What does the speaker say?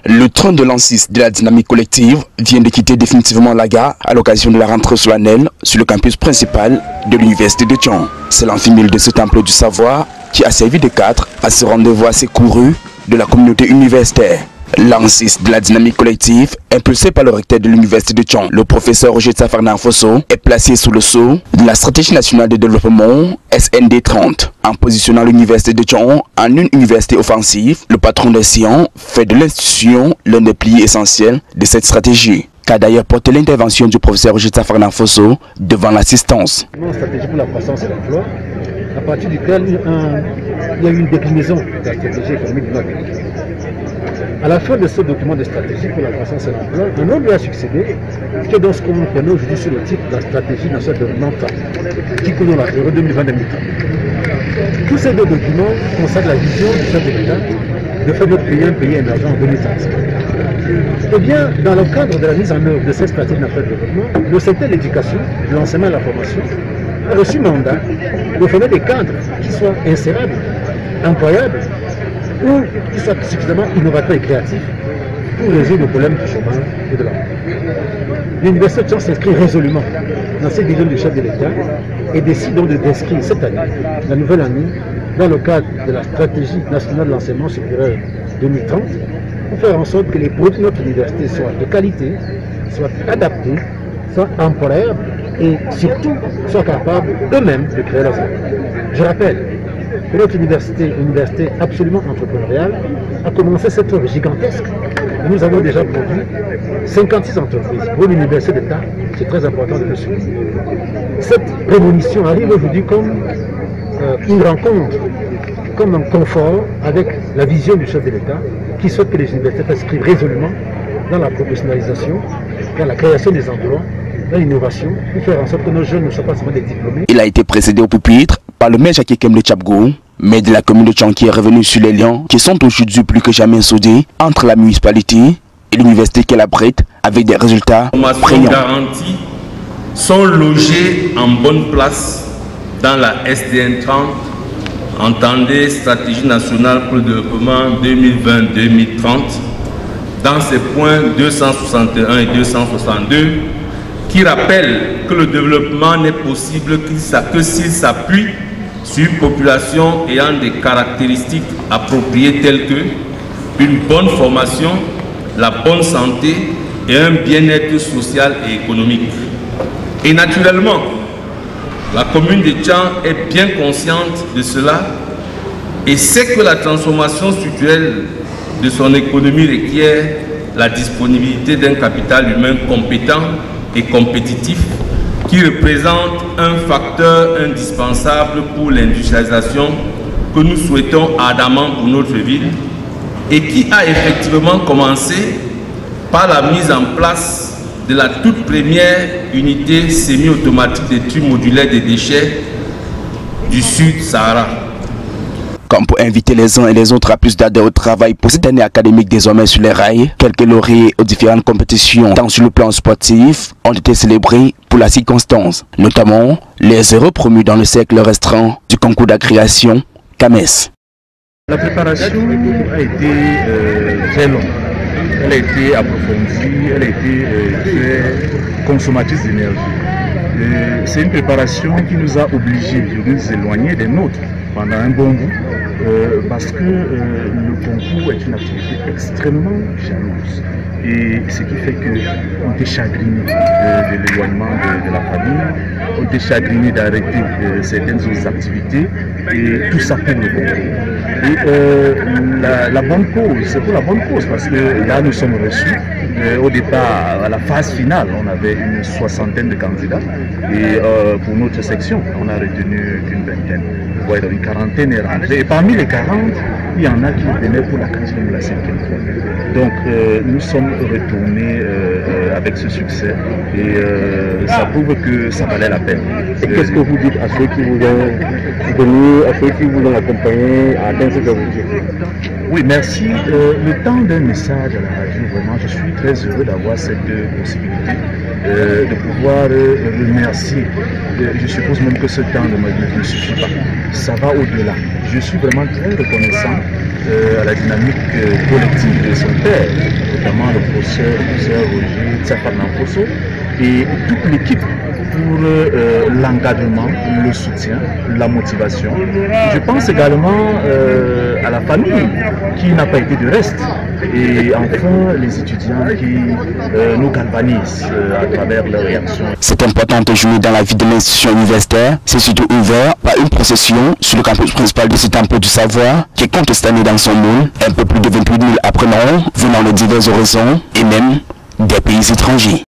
Le train de l'an 6 de la dynamique collective vient de quitter définitivement la gare à l'occasion de la rentrée solennelle sur le campus principal de l'université de Thion. C'est l'amphimile de ce temple du savoir qui a servi de cadre à ce rendez-vous assez couru de la communauté universitaire. L'an 6 de la dynamique collective, impulsé par le recteur de l'université de Thion, le professeur Roger Tsafarnan Fosso, est placé sous le sceau de la stratégie nationale de développement SND 30. En positionnant l'université de Thion en une université offensive, le patron des sciences fait de l'institution l'un des piliers essentiels de cette stratégie, qu'a d'ailleurs porté l'intervention du professeur Roger Tsafarnan Fosso devant l'assistance. Une stratégie pour la croissance et l'emploi, à partir duquel il y a eu une déclinaison de la stratégie économique de notre pays. À la fin de ce document de stratégie pour la croissance et l'emploi, un autre lui a succédé, qui est dans ce qu'on connaît aujourd'hui sur le titre de la stratégie nationale de développement, qui connaît la période 2020-2030. Tous ces deux documents consacrent la vision du chef de l'État de faire notre pays un pays émergent en 2035. Eh bien, dans le cadre de la mise en œuvre de cette stratégie nationale de développement, le secteur de l'éducation, de l'enseignement et de la formation a reçu mandat de former des cadres qui soient insérables, employables, ou qui soient suffisamment innovateurs et créatifs pour résoudre le problème du chômage et de l'emploi. L'Université de Thion s'inscrit résolument dans cette vision du chef de l'État et décide donc d'inscrire cette année, la nouvelle année, dans le cadre de la stratégie nationale de l'enseignement supérieur 2030, pour faire en sorte que les produits de notre université soient de qualité, soient adaptés, soient employables et surtout soient capables eux-mêmes de créer leurs emplois. Je rappelle que notre université, une université absolument entrepreneuriale, a commencé cette œuvre gigantesque. Et nous avons déjà produit 56 entreprises. Pour l'université d'État, c'est très important de le souligner. Cette révolution arrive aujourd'hui comme une rencontre, comme un confort avec la vision du chef de l'État qui souhaite que les universités s'inscrivent résolument dans la professionnalisation, dans la création des emplois, dans l'innovation, pour faire en sorte que nos jeunes ne soient pas seulement des diplômés. Il a été précédé au pupitre par le maire Jacques Kemble Tchapgou, maire de la commune de Thion, qui est revenu sur les liens qui sont aujourd'hui plus que jamais soudés entre la municipalité et l'université qu'elle abrite avec des résultats prégnants. Garanties sont logés en bonne place dans la SDN 30, entendez stratégie nationale pour le développement 2020-2030, dans ses points 261 et 262, qui rappellent que le développement n'est possible que s'il s'appuie sur une population ayant des caractéristiques appropriées telles que une bonne formation, la bonne santé et un bien-être social et économique. Et naturellement, la commune de Thion est bien consciente de cela et sait que la transformation structurelle de son économie requiert la disponibilité d'un capital humain compétent et compétitif qui représente un facteur indispensable pour l'industrialisation que nous souhaitons ardemment pour notre ville et qui a effectivement commencé par la mise en place de la toute première unité semi-automatique de tri modulaire des déchets du Sud-Sahara. Comme pour inviter les uns et les autres à plus d'adhérents au travail pour cette année académique désormais sur les rails, quelques lauréats aux différentes compétitions, tant sur le plan sportif, ont été célébrés pour la circonstance, notamment les heureux promus dans le cercle restreint du concours d'agrégation CAMES. La préparation a été très longue, elle a été approfondie, elle a été très consommatrice d'énergie. C'est une préparation qui nous a obligés de nous éloigner des nôtres pendant un bon bout, parce que le concours est une activité extrêmement chaleureuse. Et ce qui fait qu'on était chagriné de l'éloignement de la famille, on était chagriné d'arrêter certaines autres activités, et tout ça pour le concours. Et la bonne cause, c'est pour la bonne cause, parce que là nous sommes reçus. Au départ, à la phase finale, on avait une soixantaine de candidats, et pour notre section, on a retenu qu'une vingtaine. Ouais, une quarantaine est rentrée. Et parmi les 40, il y en a qui venaient pour la 4e ou la 5e fois. Donc nous sommes retournés avec ce succès et ça prouve que ça valait la peine. Et qu'est-ce que vous dites à ceux qui vous ont venus, à ceux qui vous ont accompagné à atteindre cet objectif? Oui, merci. Le temps d'un message à la radio, vraiment, je suis très heureux d'avoir cette possibilité de pouvoir remercier. Je suppose même que ce temps ne suffit pas. Ça va au-delà. Je suis vraiment très reconnaissant à la dynamique collective de son père, notamment le professeur Roger Tsafarnamposo et toute l'équipe pour l'encadrement, le soutien, la motivation. Je pense également à la famille qui n'a pas été de reste et enfin les étudiants qui nous galvanisent à travers leurs réactions. Cette importante journée dans la vie de l'institution universitaire s'est surtout ouverte par une procession sur le campus principal de ce temple du savoir qui compte cette année dans son monde un peu plus de 28 000 apprenants venant de divers horizons et même des pays étrangers.